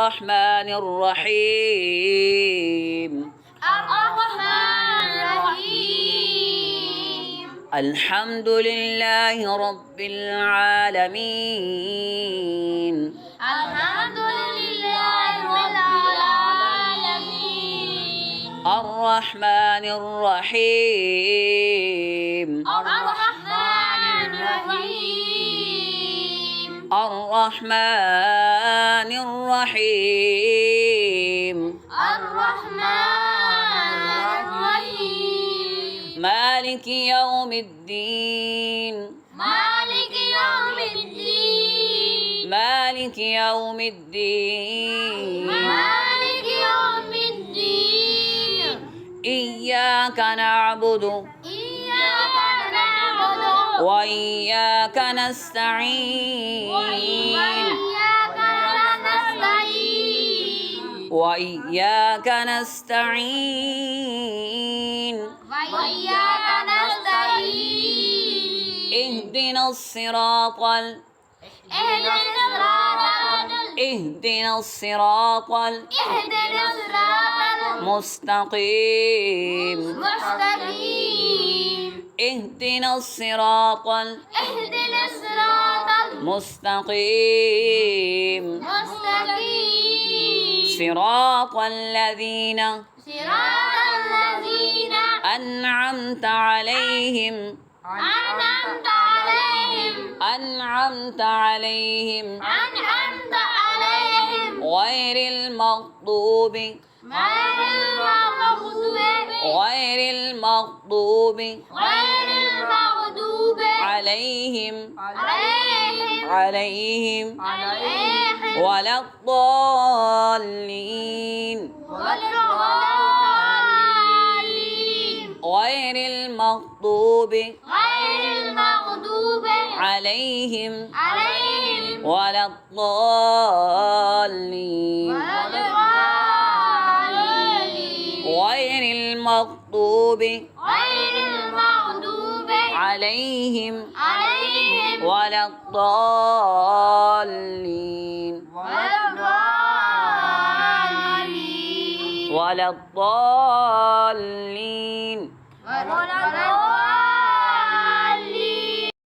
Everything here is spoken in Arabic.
الرحمن الرحيم الرحمن الرحيم الحمد لله رب العالمين الحمد لله رب العالمين الرحمن الرحيم الرحمن الرحيم الرحمن الرحيم الرحمن الرحيم مالك يوم الدين مالك يوم الدين مالك يوم الدين مالك يوم الدين إياك نعبد إياك نعبد وإياك نستعين وإياك نستعين وإياك نستعين وإياك نستعين اهدنا الصراط اهدنا الصراط اهدنا الصراط اهدنا الصراط المستقيم المستقيم اهدنا الصراط اهدنا الصراط المستقيم المستقيم صراط الذين صراط الذين أنعمت عليهم أنعمت عليهم أنعمت عليهم أنعمت عليهم غير المغضوب غير المغضوب غير المغضوب غير المغضوب عليهم عليهم ولا الضالين والضالين غير المغضوب غير المغضوب عليهم عليهم ولا الضالين والضالين غير المغضوب غير المغضوب عليهم عليهم ولا الضالين والضالين ولا الضالين والضالين